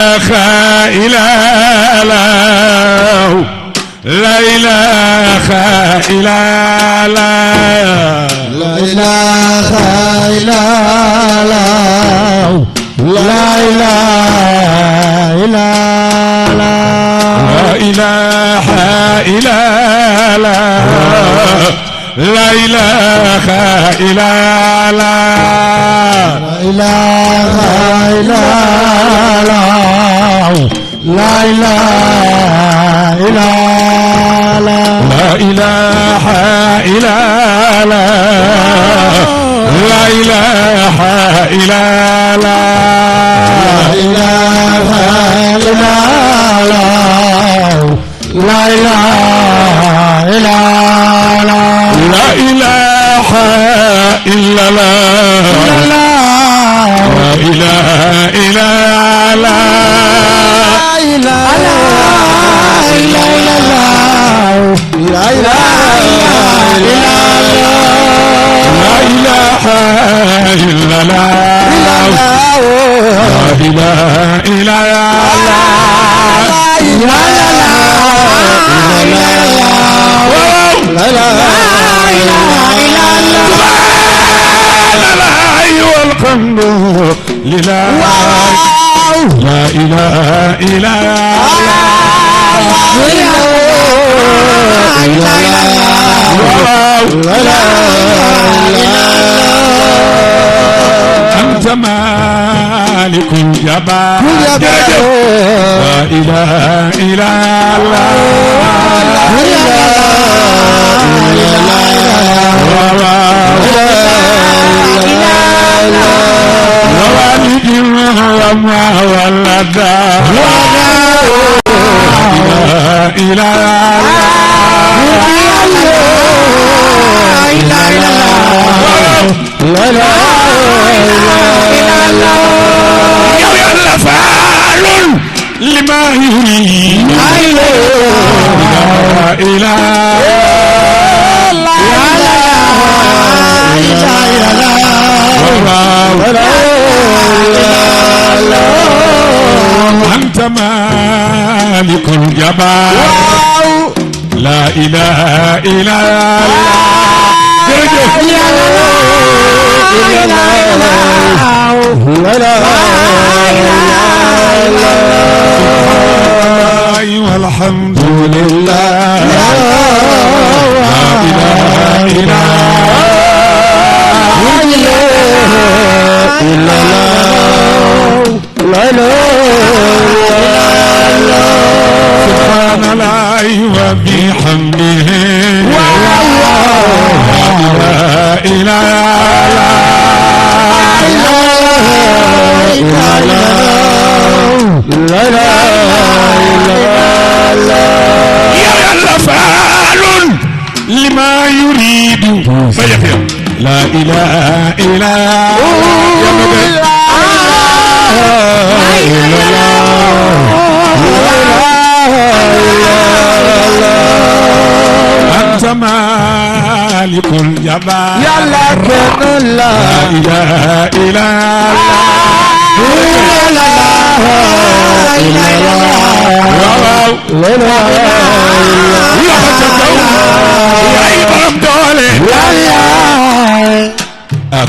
إلا الله لا إله إلا الله لا إله إلا الله لا إله إلا الله لا إله إلا الله لا إله إلا الله لا إله إلا الله لا إله إلا الله لا إله إلا الله لا إله إلا الله لا إله إلا الله لا إله إلا الله لا إله إلا الله لا إله إلا الله لا إله إلا الله لا إله إلا والحمد لله لا إله إلا أنت مالك الجبار لا إله إلا الله ووالد وما ولد لا إله إلا يا فعال لما يريد لا إله أنت مالك الجبار لا إله إلا الله والحمد لله لا إله إلا سبحان الله وبحمده لا إله يا فعال لما يريد فيفهم لا إله إلا أنت مالك الجبار يا لكن لا إله إلا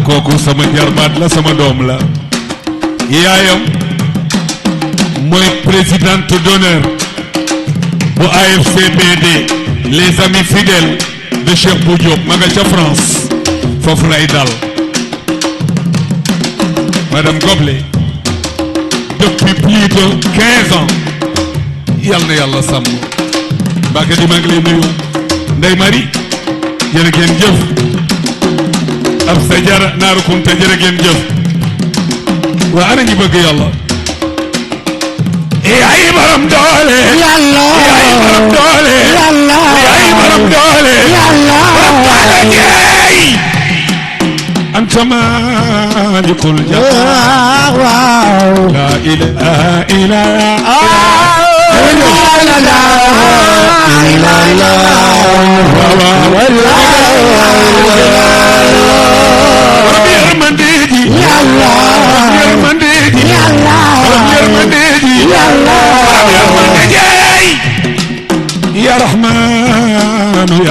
kooku sama jarbaat la sama doom la yaayam mooy présidente d'honneur bu AFCBD les amis fidèles de Cheikh Bou Diop ma nga ca France foofu lay dal madame Goblet depuis plus de 15 ans yal na yàlla sàmm Mbacke di maa ngi lay nuyu Ndeye Marie jërë ngeen jëf ab sa jara naaru kunte jërë ngeen jëf waa ana ñi bëgg yàlla yaay baram doole yàlla yaay baram doole yàlla yaay baram doole yàlla anta maalikul jabbaar la ilaha illa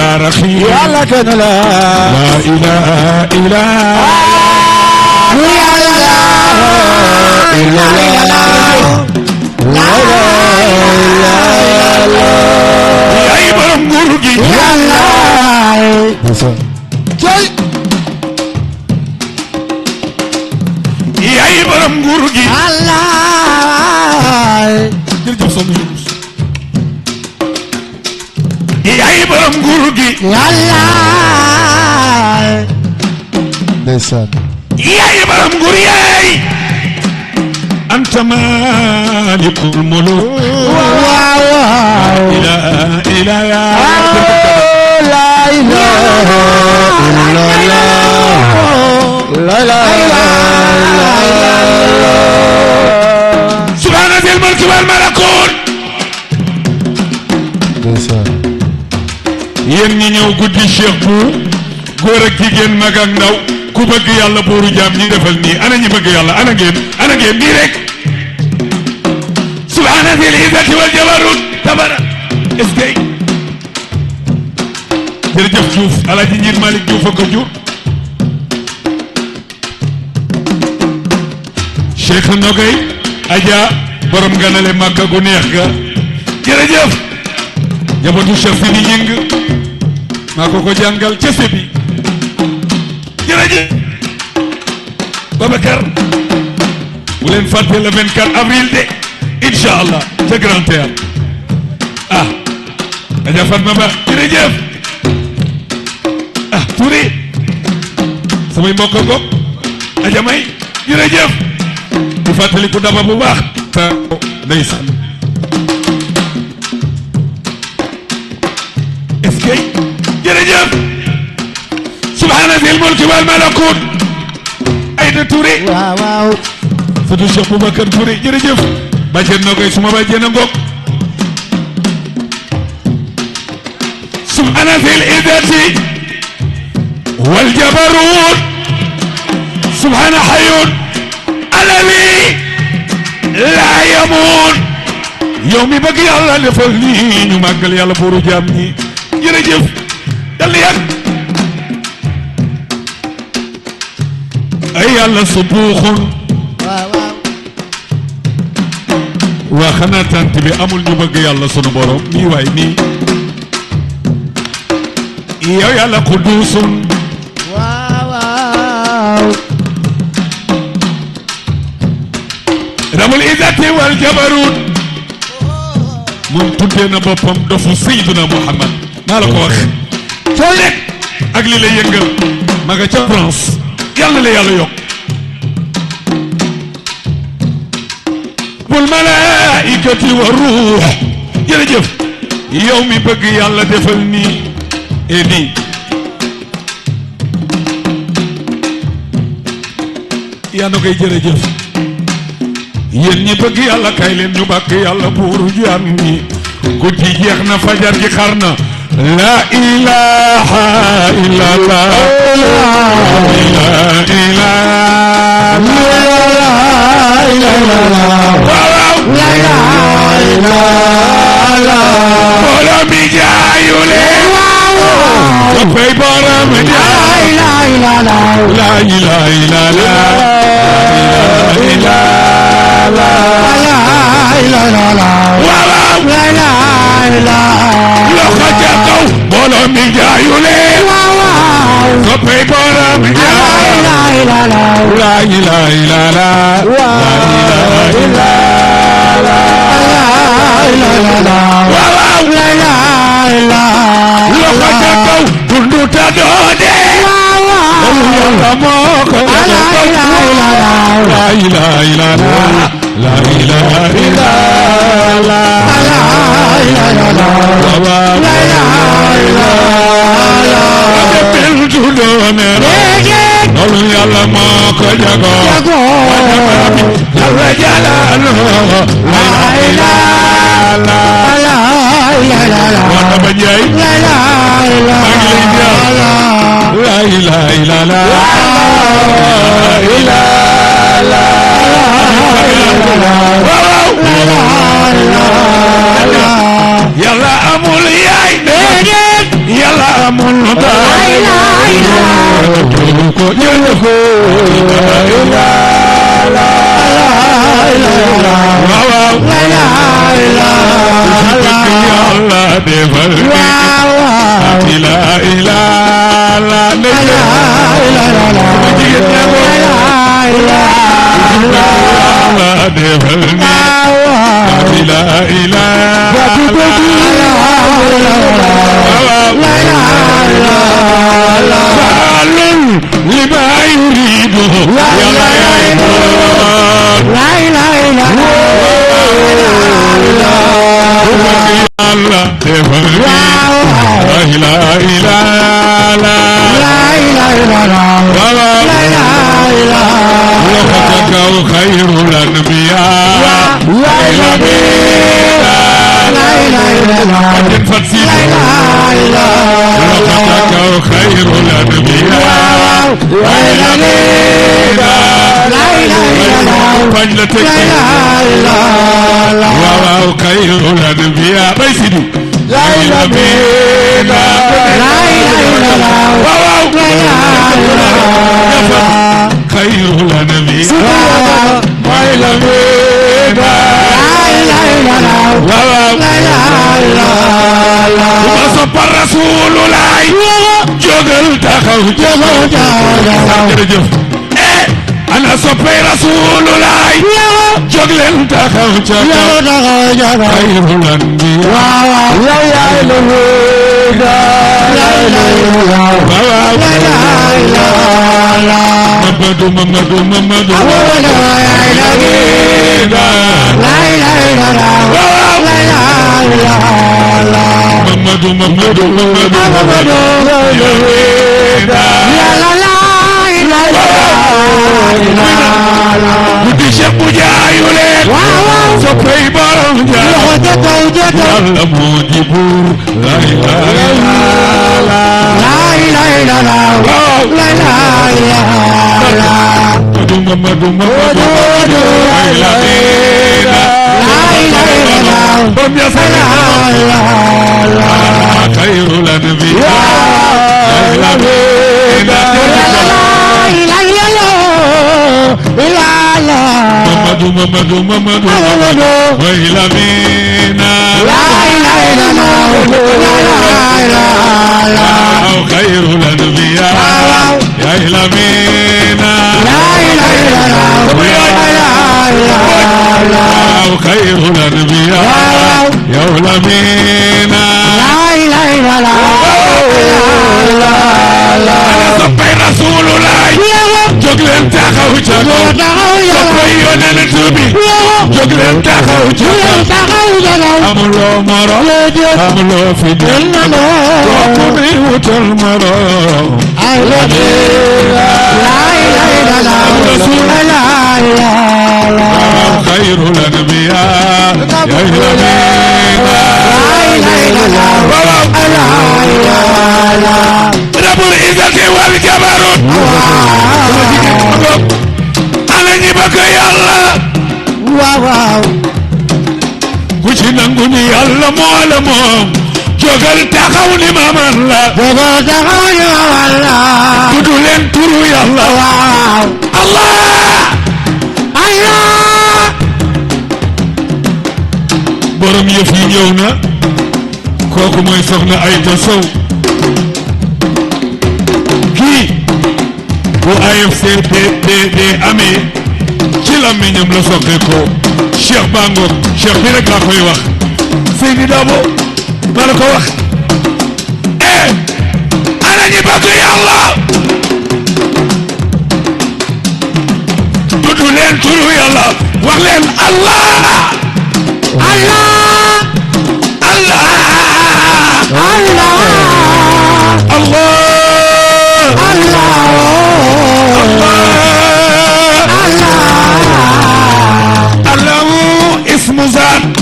إلا رخيم يلا كان لا لا إله إلا yaay borom nguur gi yaay borom nguur gi jërëjëf soxna Yunus yaay borom nguur gi ndeysaan yaay borom nguur yaay anta malikul muluk waaw ila ila la ilaha illallah la subhana dil mulki wal malakut ndeysaan yéen ñi ñëw guddi Cheikh bu góor ak jigéen mag ak ndaw ku bëgg yàlla buuru jaam ñi defal nii ana ñi bëgg yàlla ana ngeen nii rek subhana dil izzati wal jabarut tabara est-ce que jërëjëf Diouf Alaaji Njiit Malick Diouf a ko jur Cheikh Nogay Adja borom ganale Makka gu neex ga jërëjëf jabatu Cheikh Sidi Ñing maa ko ko jàngal ca Sébi jërëjëf Babacar bu leen fàtte le 24 avril de incha allah ca Grand Théâtre ah Adja Fatma Ba jërëjëf ah Touré samay mbokk goog Adja May jërëjëf di fàttali ku daba bu baax ta ndeysaan est-ce que jërëjëf subhana zil mulki wal malakut Aïda Touré waaw waaw surtout Cheikh Boubacar Touré jërëjëf bàjjen na koy suma bàjjen a ngoog subhana zil izzati wal jabarut subhana hayyun alladhi la yamut yow mi bëgg yàlla defal nii ñu màggal yàlla buuru jaam ñi jërëjëf dal yàgg ay yàlla subuuxun waa xanaa tant bi amul ñu bëgg yàlla sunu borom nii waay nii yow yàlla quduusun rabul izzati wal jabarut moom tuddee na boppam dofu Seydina Muhammad maa la ko wax soo lekk ak li la yëngal ma nga ca France yàlla la yàlla yokk bul malaikati wa ruux jërëjëf yow mi bëgg yàlla defal nii et nii yaa na koy jërëjëf yéen ñi bëgg yàlla kay leen ñu bàkk yàlla buuru jaam ñi guddi jeex na fajar gi xar na la ilaha illallah la ilaha illallah borom bi jaayu leen soppay borom jaay la ilaha illallah loxo ca kaw mbooloo mi jaayu leen soppay borom jaay la ilaha illallah loxo ca kaw dundu ta doode yàlla moo ko la ilaha illallah la ilaha illallah yàlla moo ko jagoo yàlla jalaalu la ilaha wata ba njaay maa ngi lay jaar la ilaha illallah yàlla amul yaay yàlla ko jël ko waaw yàlla defal la ilaha لما يريد خير الانبياء خير الانبياء واو خير الانبياء بيسدي لا اله الا خير الانبياء وصف الرسول لا جوجل تخو أنا صفي رسول الله جوجل تخو خير الأنبياء محمد guddi Cheikh bu jaayu leen soppay borom jaay yàlla moo di buur la ilaha محمد وإلى مينا لا إله إلا الله خير الأنبياء يا إلى مينا لا إله إلا الله خير الأنبياء يا إلى مينا لا إله إلا الله صبي رسول الله جوجلن تاخو صبي يونس بي جوجلن تاخو amuloo moroom amuloo fi dem kooku di wutal moroom la ilaha illallah khayrul anbiyaa ya illallah rabbul izzati wal jabarut ana ñi bëgg yàlla waaw ku ci nangu ni yàlla moo la moom jógal taxaw ni ma man la tudd leen turu yàlla waaw Allah borom yëf yi ñëw na kooku mooy soxna Aïda Sow kii bu AFC de amee ci làmmiñam la soqee ko Cheikh Bangoog Cheikh bi rek laa koy wax Seydi Dabo ma la ko wax ana ñi bëgg yàlla tudd leen turu yàlla wax leen Allah اسمه زاد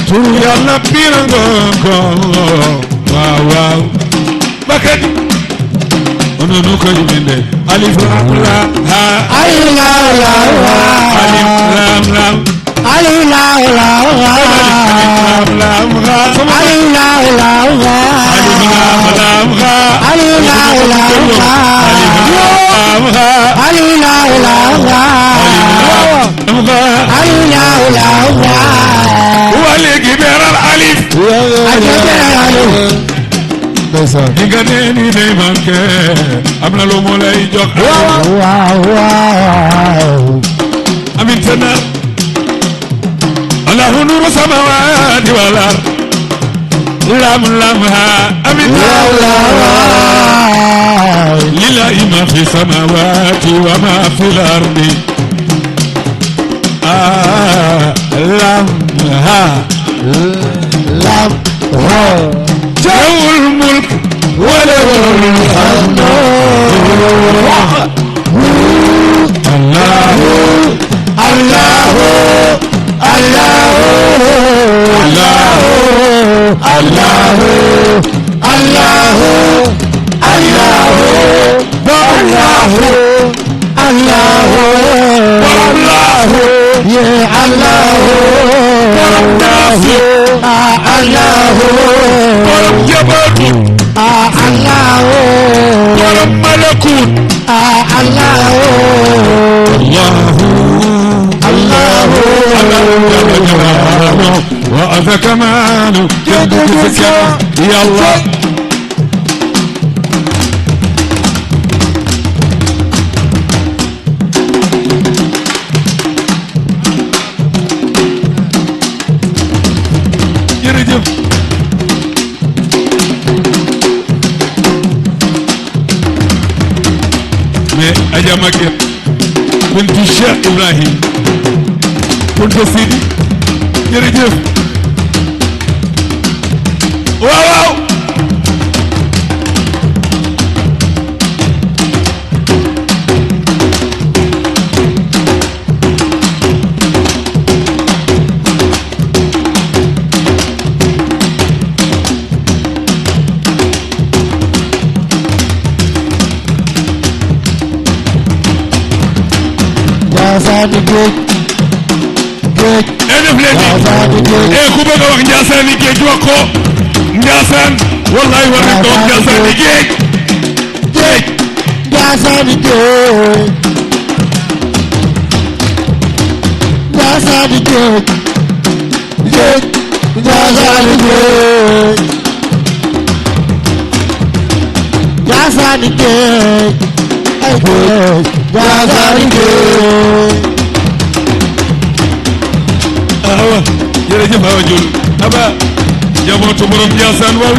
ترو يلا بيرنغو واو بكت انا نوكاي من الف لام لا الف لام لا الف لام لا ndeysaan di nga nee ni day manqué am na lu mu lay jox waaw waaw amin sana Allahu nuru samawati wal ard lam lamha amin lillahi ma fi samawati wa ma fil ardi lamha jawul mulk wala الحمد الله الله الله الله الله الله الله الله الله يا الله الله الله جبروت الله ورب ملكوت الله الله الله وأذى كماله جدك يا الله Adja Maguette bintu Cheikh Ibrahim bintu Sidi jërëjëf waaw waaw Ndiassane géej géej def leen ni ku bëgg a wax Ndiassane géej wax ko Ndiassane wallahi war nañ ko wax Ndiassane géej géej Ndiassane géej Ndiassane géej géej Ndiassane géej Ndiassane géej ay géej Ndiassane géej awa jërëjëf awa jul aba njabootu borom Ndiassane waaw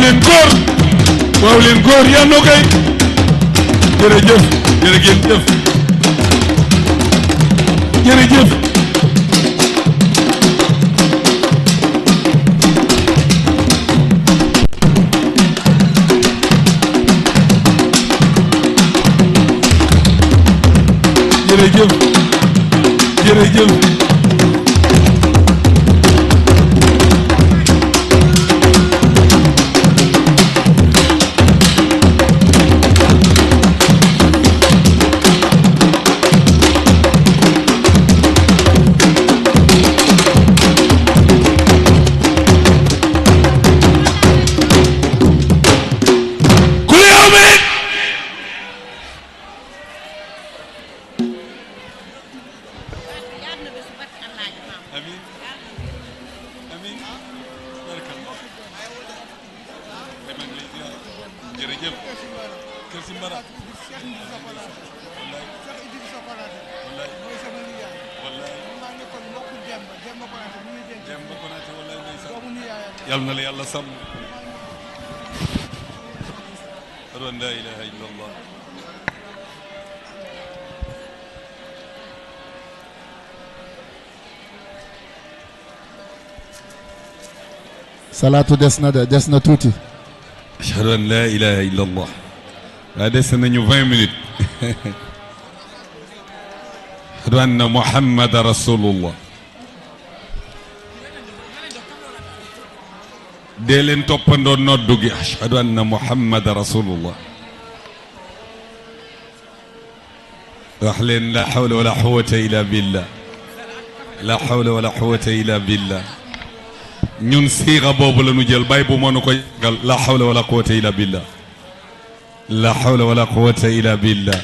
leen góor yaa noo koy jërëjëf jërëjëf jërëjëf jërëjëf jërëjëf yal na la yàlla sàmm la ilaha illallah salaatu des na tuuti ashhadu an la ilaha illallah waa des nañu 20 minutes ashhadu anna muhammada rasulullah dee leen toppandoo noddu gi ashhadu anna muhammada rasulullah wax leen la hawla wala quwwata illa billah la hawla wala quwwata illa billah ñun siixa boobu la ñu jël bay bu mënu ko yàggal la hawla wala quwwata illa billah la hawla wala quwwata illa billah